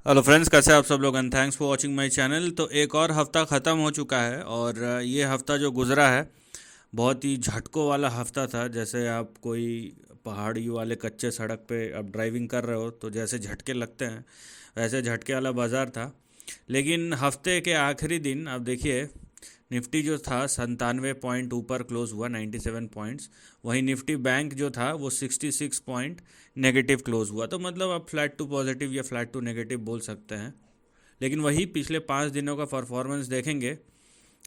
Hello friends, कैसे हैं आप सब लोग and thanks for watching my channel. तो एक और हफ्ता ख़त्म हो चुका है और ये हफ्ता जो गुजरा है बहुत ही झटकों वाला हफ्ता था। जैसे आप कोई पहाड़ी वाले कच्चे सड़क पे आप ड्राइविंग कर रहे हो तो जैसे झटके लगते हैं वैसे झटके वाला बाज़ार था। लेकिन हफ्ते के आखिरी दिन आप देखिए, निफ्टी जो था 97 पॉइंट ऊपर क्लोज हुआ, 97 पॉइंट्स। वहीं निफ्टी बैंक जो था वो 66 पॉइंट नेगेटिव क्लोज हुआ। तो मतलब आप फ्लैट टू पॉजिटिव या फ्लैट टू नेगेटिव बोल सकते हैं। लेकिन वही पिछले 5 दिनों का परफॉर्मेंस देखेंगे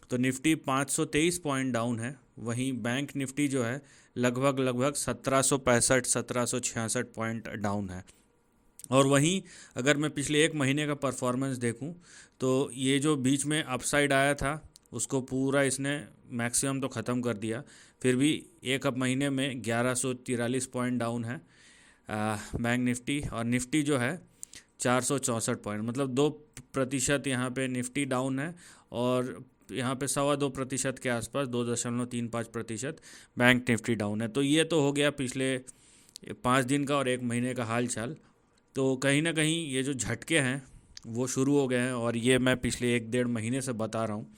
तो निफ्टी 523 पॉइंट डाउन है। वहीं बैंक निफ्टी जो है लगभग लगभग 1765 1766 पॉइंट डाउन है। और वहीं अगर मैं पिछले एक महीने का परफॉर्मेंस देखूं तो ये जो बीच में अपसाइड आया था उसको पूरा इसने मैक्सिमम तो ख़त्म कर दिया। फिर भी एक अब महीने में 1143 पॉइंट डाउन है बैंक निफ्टी। और निफ्टी जो है 464 पॉइंट, मतलब 2% यहाँ पे निफ्टी डाउन है। और यहाँ पे 2.25% के आसपास, 2.35% बैंक निफ्टी डाउन है। तो ये तो हो गया पिछले 5 दिन का और एक महीने का हाल चाल। तो कहीं ना कहीं ये जो झटके हैं वो शुरू हो गए हैं और ये मैं पिछले 1 डेढ़ महीने से बता रहा हूँ।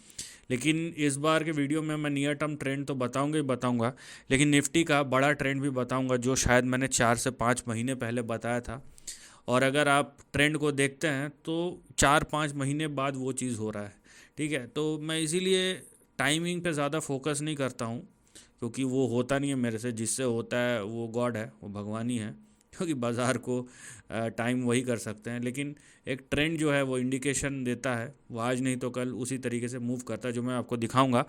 लेकिन इस बार के वीडियो में मैं नियर टर्म ट्रेंड तो बताऊंगा ही बताऊंगा, लेकिन निफ्टी का बड़ा ट्रेंड भी बताऊंगा जो शायद मैंने 4 से 5 महीने पहले बताया था। और अगर आप ट्रेंड को देखते हैं तो 4-5 महीने बाद वो चीज़ हो रहा है। ठीक है, तो मैं इसीलिए टाइमिंग पे ज़्यादा फोकस नहीं करता हूँ, क्योंकि वो होता नहीं है मेरे से। जिससे होता है वो गॉड है, वो भगवान ही है, क्योंकि बाज़ार को टाइम वही कर सकते हैं। लेकिन एक ट्रेंड जो है वो इंडिकेशन देता है, वो आज नहीं तो कल उसी तरीके से मूव करता है, जो मैं आपको दिखाऊंगा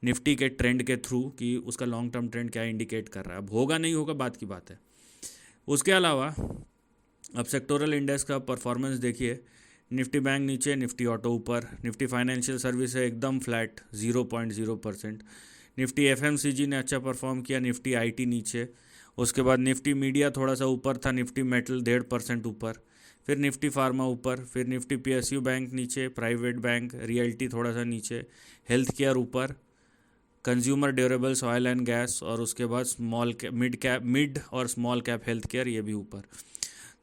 निफ्टी के ट्रेंड के थ्रू कि उसका लॉन्ग टर्म ट्रेंड क्या इंडिकेट कर रहा है। अब होगा नहीं होगा बात की बात है। उसके अलावा अब सेक्टोरल इंडेक्स का परफॉर्मेंस देखिए। निफ्टी बैंक नीचे, निफ्टी ऑटो ऊपर, निफ्टी फाइनेंशियल सर्विस है एकदम फ्लैट 0.0%। निफ्टी एफएमसीजी ने अच्छा परफॉर्म किया, निफ्टी आईटी नीचे। उसके बाद निफ्टी मीडिया थोड़ा सा ऊपर था, निफ्टी मेटल 1.5% ऊपर। फिर निफ्टी फार्मा ऊपर, फिर निफ्टी पीएसयू बैंक नीचे, प्राइवेट बैंक रियल्टी थोड़ा सा नीचे, हेल्थ केयर ऊपर, consumer durables oil and gas, और उसके बाद स्मॉल कैप मिड और स्मॉल कैप हेल्थ केयर ये भी ऊपर।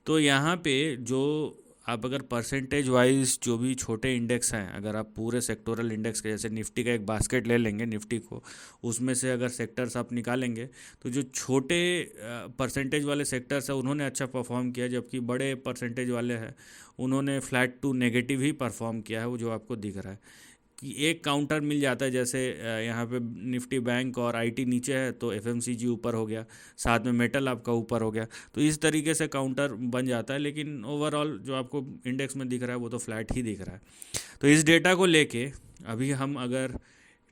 तो यहाँ पे जो आप अगर परसेंटेज वाइज जो भी छोटे इंडेक्स हैं, अगर आप पूरे सेक्टोरल इंडेक्स के जैसे निफ्टी का एक बास्केट ले लेंगे निफ्टी को, उसमें से अगर सेक्टर्स आप निकालेंगे तो जो छोटे परसेंटेज वाले सेक्टर्स हैं उन्होंने अच्छा परफॉर्म किया, जबकि बड़े परसेंटेज वाले हैं उन्होंने फ्लैट टू नेगेटिव ही परफॉर्म किया है, वो जो आपको दिख रहा है कि एक काउंटर मिल जाता है। जैसे यहाँ पे निफ्टी बैंक और आईटी नीचे है तो एफएमसीजी ऊपर हो गया, साथ में मेटल आपका ऊपर हो गया। तो इस तरीके से काउंटर बन जाता है, लेकिन ओवरऑल जो आपको इंडेक्स में दिख रहा है वो तो फ्लैट ही दिख रहा है। तो इस डेटा को लेके अभी हम अगर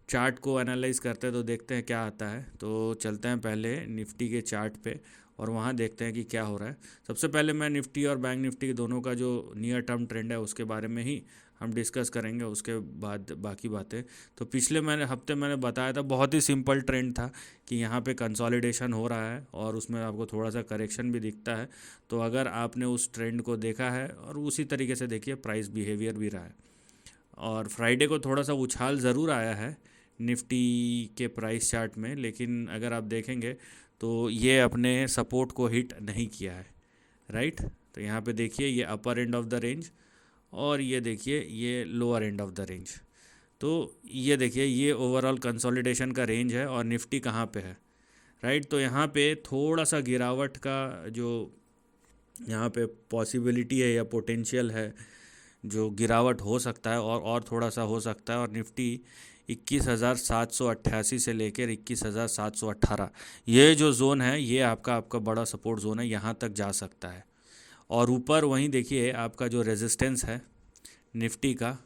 चार्ट को एनालाइज करते हैं तो देखते हैं क्या आता है। तो चलते हैं पहले निफ्टी के चार्ट पे और वहाँ देखते हैं कि क्या हो रहा है। सबसे पहले मैं निफ्टी और बैंक निफ्टी के दोनों का जो नियर टर्म ट्रेंड है उसके बारे में ही हम डिस्कस करेंगे, उसके बाद बाकी बातें। तो पिछले हफ्ते मैंने बताया था, बहुत ही सिंपल ट्रेंड था कि यहाँ पे कंसोलिडेशन हो रहा है और उसमें आपको थोड़ा सा करेक्शन भी दिखता है। तो अगर आपने उस ट्रेंड को देखा है और उसी तरीके से देखिए प्राइस बिहेवियर भी रहा है। और फ्राइडे को थोड़ा सा उछाल ज़रूर आया है निफ्टी के प्राइस चार्ट में, लेकिन अगर आप देखेंगे तो ये अपने सपोर्ट को हिट नहीं किया है। राइट, तो यहाँ पे देखिए ये अपर एंड ऑफ द रेंज और ये देखिए ये lower end of the range. तो ये देखिए ये ओवरऑल कंसोलिडेशन का रेंज है और निफ्टी कहाँ पे है। राइट, तो यहाँ पे थोड़ा सा गिरावट का जो यहाँ पे पॉसिबिलिटी है या पोटेंशियल है, जो गिरावट हो सकता है और थोड़ा सा हो सकता है। और निफ्टी 21,788 से लेकर 21,718, ये जो जोन है ये आपका आपका बड़ा सपोर्ट जोन है, यहाँ तक जा सकता है। और ऊपर वहीं देखिए आपका जो रेजिस्टेंस है निफ्टी का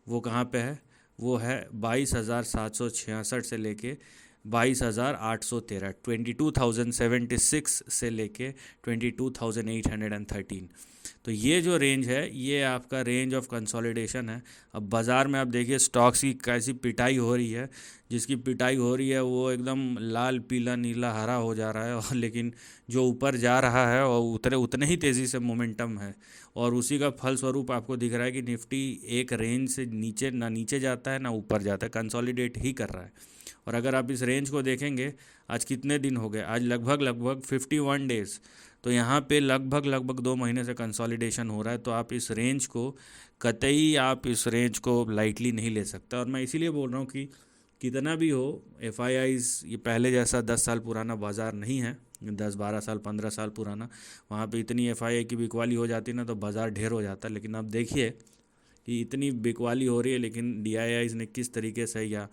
वो कहाँ पे है, वो है 22,766 से लेके 22,813, 22,076 से लेके 22,813। तो ये जो रेंज है ये आपका रेंज ऑफ कंसोलिडेशन है। अब बाज़ार में आप देखिए स्टॉक्स की कैसी पिटाई हो रही है, जिसकी पिटाई हो रही है वो एकदम लाल पीला नीला हरा हो जा रहा है, और लेकिन जो ऊपर जा रहा है और उतने ही तेज़ी से मोमेंटम है। और उसी का फलस्वरूप आपको दिख रहा है कि निफ्टी एक रेंज से नीचे ना नीचे जाता है ना ऊपर जाता है, कंसोलिडेट ही कर रहा है। और अगर आप इस रेंज को देखेंगे, आज कितने दिन हो गए, आज लगभग लगभग 51 डेज़। तो यहाँ पे लगभग 2 महीने से कंसोलिडेशन हो रहा है, तो आप इस रेंज को कतई आप इस रेंज को लाइटली नहीं ले सकते। और मैं इसीलिए बोल रहा हूँ कि कितना भी हो, एफआईआईज ये पहले जैसा 10 साल पुराना बाज़ार नहीं है, 10-12 साल 15 साल पुराना। वहाँ पे इतनी एफआईआई की बिकवाली हो जाती ना तो बाज़ार ढेर हो जाता। लेकिन अब देखिए कि इतनी बिकवाली हो रही है, लेकिन डीआईआईज ने किस तरीके से, या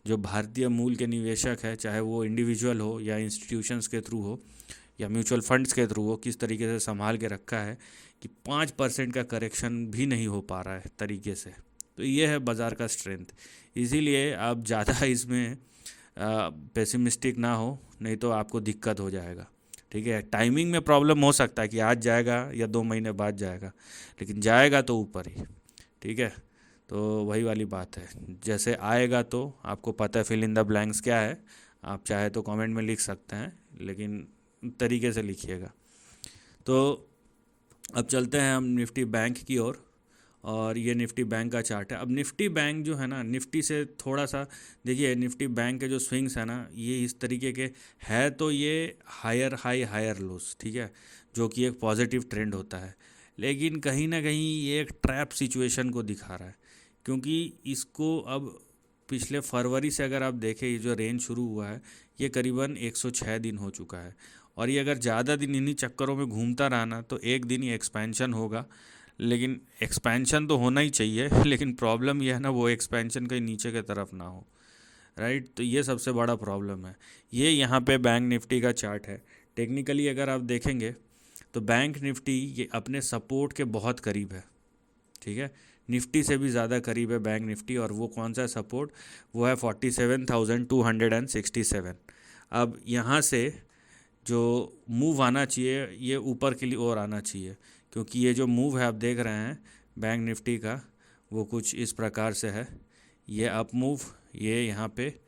जो भारतीय मूल के निवेशक है, चाहे वो इंडिविजुअल हो या इंस्टीट्यूशंस के थ्रू हो या म्यूचुअल फंड्स के थ्रू हो, किस तरीके से संभाल के रखा है कि 5% का करेक्शन भी नहीं हो पा रहा है तरीके से। तो ये है बाज़ार का स्ट्रेंथ। इसीलिए आप ज़्यादा इसमें पेसिमिस्टिक ना हो, नहीं तो आपको दिक्कत हो जाएगा। ठीक है, टाइमिंग में प्रॉब्लम हो सकता है कि आज जाएगा या 2 महीने बाद जाएगा, लेकिन जाएगा तो ऊपर ही। ठीक है, तो वही वाली बात है, जैसे आएगा तो आपको पता है फिल इन द ब्लैंक्स क्या है। आप चाहे तो कमेंट में लिख सकते हैं, लेकिन तरीके से लिखिएगा। तो अब चलते हैं हम निफ्टी बैंक की ओर, और ये निफ्टी बैंक का चार्ट है। अब निफ्टी बैंक जो है ना, निफ्टी से थोड़ा सा देखिए, निफ्टी बैंक के जो स्विंग्स है ना, ये इस तरीके के है, तो ये हायर हाई हायर लोस, ठीक है, जो कि एक पॉजिटिव ट्रेंड होता है। लेकिन कहीं ना कहीं ये एक ट्रैप सिचुएशन को दिखा रहा है, क्योंकि इसको अब पिछले फरवरी से अगर आप देखें, ये जो रेंज शुरू हुआ है ये करीबन 106 दिन हो चुका है। और ये अगर ज़्यादा दिन इन्हीं चक्करों में घूमता रहा ना, तो एक दिन ये एक्सपेंशन होगा। लेकिन एक्सपेंशन तो होना ही चाहिए, लेकिन प्रॉब्लम यह है ना, वो एक्सपेंशन कहीं नीचे की तरफ ना हो, राइट। तो ये सबसे बड़ा प्रॉब्लम है। ये यहाँ पे बैंक निफ्टी का चार्ट है। टेक्निकली अगर आप देखेंगे तो बैंक निफ्टी ये अपने सपोर्ट के बहुत करीब है। ठीक है, निफ्टी से भी ज़्यादा करीब है बैंक निफ्टी। और वो कौन सा सपोर्ट, वो है 47,267। अब यहाँ से जो मूव आना चाहिए, ये ऊपर के लिए और आना चाहिए, क्योंकि ये जो मूव है आप देख रहे हैं बैंक निफ्टी का, वो कुछ इस प्रकार से है। ये अप मूव, ये यहाँ पे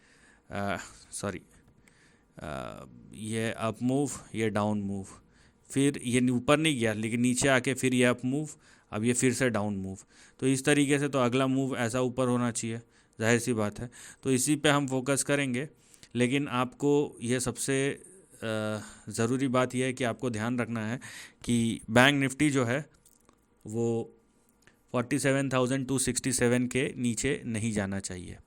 सॉरी ये अप मूव, ये डाउन मूव, फिर ये ऊपर नहीं गया लेकिन नीचे आके फिर ये अप मूव, अब ये फिर से डाउन मूव। तो इस तरीके से तो अगला मूव ऐसा ऊपर होना चाहिए, जाहिर सी बात है। तो इसी पे हम फोकस करेंगे। लेकिन आपको ये सबसे ज़रूरी बात यह है कि आपको ध्यान रखना है कि बैंक निफ्टी जो है वो 47,267 के नीचे नहीं जाना चाहिए।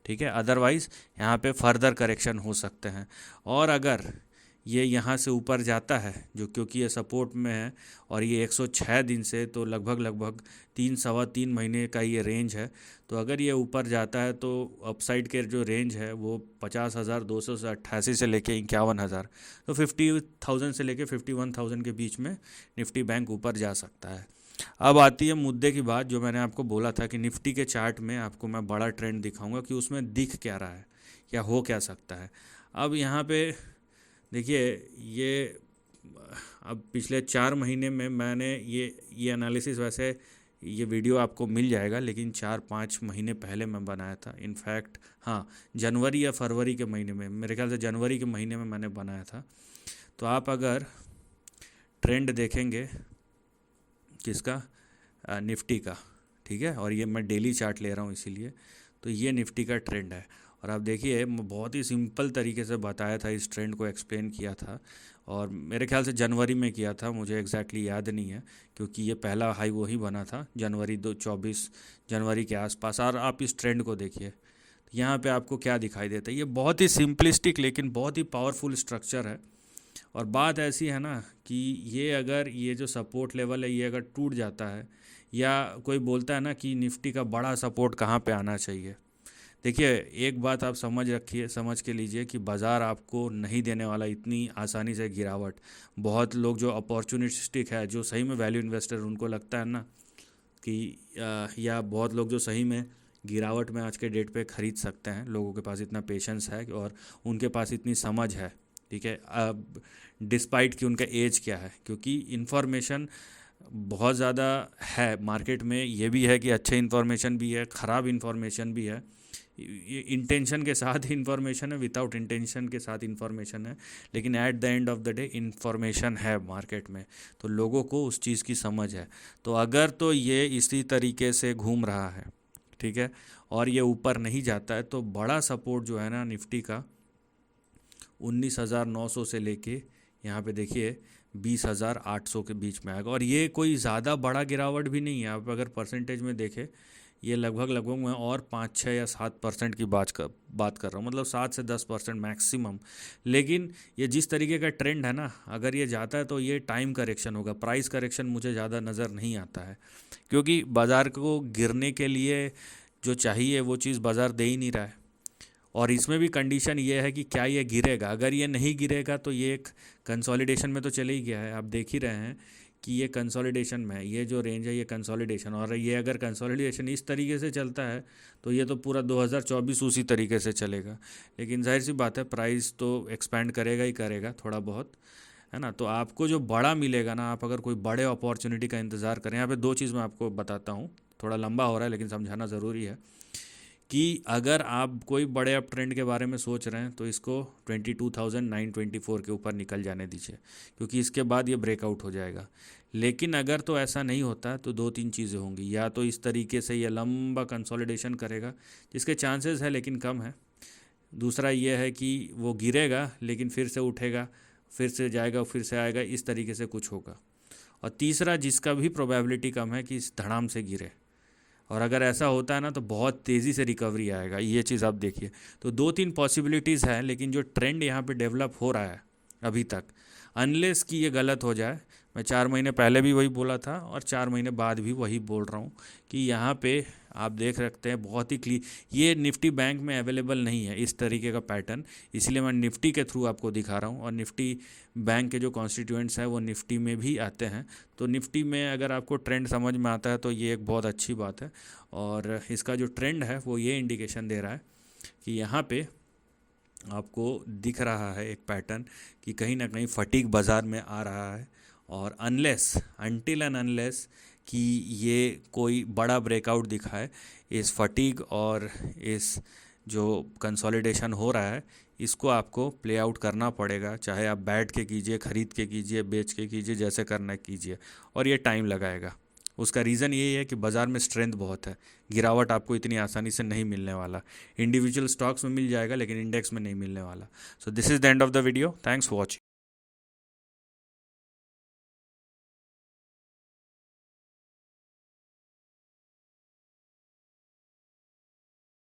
ठीक है, अदरवाइज़ यहाँ पे फर्दर करेक्शन हो सकते हैं। और अगर ये यहाँ से ऊपर जाता है, जो क्योंकि ये सपोर्ट में है और ये 106 दिन से, तो लगभग 3 सवा 3 महीने का ये रेंज है। तो अगर ये ऊपर जाता है तो अपसाइड के जो रेंज है वो 50,200 से 88 से लेके 51,000, तो 50,000 से लेके 51,000 के बीच में निफ्टी बैंक ऊपर जा सकता है। अब आती है मुद्दे की बात, जो मैंने आपको बोला था कि निफ्टी के चार्ट में आपको मैं बड़ा ट्रेंड दिखाऊंगा कि उसमें दिख क्या रहा है या हो क्या सकता है। अब यहाँ पे देखिए, ये अब पिछले 4 महीने में मैंने ये एनालिसिस, वैसे ये वीडियो आपको मिल जाएगा, लेकिन 4-5 महीने पहले मैं बनाया था। इनफैक्ट हाँ, जनवरी या फरवरी के महीने में, मेरे ख्याल से जनवरी के महीने में मैंने बनाया था। तो आप अगर ट्रेंड देखेंगे किसका, निफ्टी का, ठीक है, और ये मैं डेली चार्ट ले रहा हूँ इसीलिए, तो ये निफ्टी का ट्रेंड है। और आप देखिए, मैं बहुत ही सिंपल तरीके से बताया था, इस ट्रेंड को एक्सप्लेन किया था, और मेरे ख्याल से जनवरी में किया था, मुझे एग्जैक्टली याद नहीं है, क्योंकि ये पहला हाई वही बना था जनवरी 2024 जनवरी के आसपास। और आप इस ट्रेंड को देखिए, तो यहाँ पे आपको क्या दिखाई देता है। ये बहुत ही सिंपलिस्टिक लेकिन बहुत ही पावरफुल स्ट्रक्चर है। और बात ऐसी है ना कि ये अगर ये जो सपोर्ट लेवल है ये अगर टूट जाता है, या कोई बोलता है ना कि निफ्टी का बड़ा सपोर्ट कहाँ पे आना चाहिए, देखिए एक बात आप समझ के लीजिए कि बाज़ार आपको नहीं देने वाला इतनी आसानी से गिरावट। बहुत लोग जो अपॉर्चुनिस्टिक है, जो सही में वैल्यू इन्वेस्टर, उनको लगता है ना कि या बहुत लोग जो सही में गिरावट में आज के डेट पे ख़रीद सकते हैं, लोगों के पास इतना पेशेंस है और उनके पास इतनी समझ है। ठीक है, अब डिस्पाइट कि उनका एज क्या है, क्योंकि इन्फॉर्मेशन बहुत ज़्यादा है मार्केट में। ये भी है कि अच्छे इन्फॉर्मेशन भी है, ख़राब इन्फॉर्मेशन भी है। ये इंटेंशन के साथ इन्फॉर्मेशन है, विदाउट इंटेंशन के साथ इन्फॉर्मेशन है, लेकिन at the end of the day information है मार्केट में, तो लोगों को उस चीज़ की समझ है। तो अगर तो ये इसी तरीके से घूम रहा है, ठीक है, और ये ऊपर नहीं जाता है, तो बड़ा सपोर्ट जो है ना निफ्टी का 19,900 से लेके यहाँ पे देखिए 20,800 के बीच में आएगा। और ये कोई ज़्यादा बड़ा गिरावट भी नहीं है। आप अगर परसेंटेज में देखें, ये लगभग मैं और 5, 6 या 7% की बात कर रहा हूँ, मतलब 7 से 10% मैक्सिमम। लेकिन ये जिस तरीके का ट्रेंड है ना, अगर ये जाता है तो ये टाइम करेक्शन होगा, प्राइस करेक्शन मुझे ज़्यादा नज़र नहीं आता है, क्योंकि बाज़ार को गिरने के लिए जो चाहिए वो चीज़ बाज़ार दे ही नहीं रहा है। और इसमें भी कंडीशन ये है कि क्या ये गिरेगा। अगर ये नहीं गिरेगा तो ये एक कंसोलिडेशन में तो चले ही गया है। आप देख ही रहे हैं कि ये कंसोलिडेशन में है, ये जो रेंज है ये कंसोलिडेशन। और ये अगर कंसोलिडेशन इस तरीके से चलता है तो ये तो पूरा 2024 उसी तरीके से चलेगा। लेकिन जाहिर सी बात है, प्राइस तो एक्सपैंड करेगा ही करेगा थोड़ा बहुत, है ना। तो आपको जो बड़ा मिलेगा ना, आप अगर कोई बड़े अपॉर्चुनिटी का इंतज़ार करें, यहाँ पे दो चीज़ मैं आपको बताता हूँ, थोड़ा लंबा हो रहा है लेकिन समझाना ज़रूरी है कि अगर आप कोई बड़े अप ट्रेंड के बारे में सोच रहे हैं तो इसको 22,924 के ऊपर निकल जाने दीजिए, क्योंकि इसके बाद ये ब्रेकआउट हो जाएगा। लेकिन अगर तो ऐसा नहीं होता तो दो तीन चीज़ें होंगी। या तो इस तरीके से ये लंबा कंसोलिडेशन करेगा, जिसके चांसेस है लेकिन कम है। दूसरा ये है कि वो गिरेगा लेकिन फिर से उठेगा, फिर से जाएगा, फिर से आएगा, इस तरीके से कुछ होगा। और तीसरा, जिसका भी प्रोबेबिलिटी कम है कि इस धड़ाम से गिरे, और अगर ऐसा होता है ना तो बहुत तेज़ी से रिकवरी आएगा, ये चीज़ आप देखिए। तो दो तीन पॉसिबिलिटीज़ हैं, लेकिन जो ट्रेंड यहाँ पे डेवलप हो रहा है अभी तक, अनलेस कि ये गलत हो जाए, मैं 4 महीने पहले भी वही बोला था और 4 महीने बाद भी वही बोल रहा हूँ कि यहाँ पे आप देख सकते हैं बहुत ही ये निफ्टी बैंक में अवेलेबल नहीं है इस तरीके का पैटर्न, इसलिए मैं निफ्टी के थ्रू आपको दिखा रहा हूँ। और निफ्टी बैंक के जो कॉन्स्टिट्यूएंट्स हैं वो निफ्टी में भी आते हैं। तो निफ्टी में अगर आपको ट्रेंड समझ में आता है तो ये एक बहुत अच्छी बात है। और इसका जो ट्रेंड है वो ये इंडिकेशन दे रहा है कि यहाँ पे आपको दिख रहा है एक पैटर्न कि कहीं ना कहीं फटीग बाज़ार में आ रहा है। और अनटिल एंड अनलेस कि ये कोई बड़ा ब्रेकआउट दिखाए, इस फटीग और इस जो कंसोलिडेशन हो रहा है इसको आपको प्ले आउट करना पड़ेगा। चाहे आप बैठ के कीजिए, ख़रीद के कीजिए, बेच के कीजिए, जैसे करना है कीजिए। और ये टाइम लगाएगा। उसका रीज़न यही है कि बाज़ार में स्ट्रेंथ बहुत है, गिरावट आपको इतनी आसानी से नहीं मिलने वाला। इंडिविजुअल स्टॉक्स में मिल जाएगा लेकिन इंडेक्स में नहीं मिलने वाला। So this is the end of the video. Thanks for watching.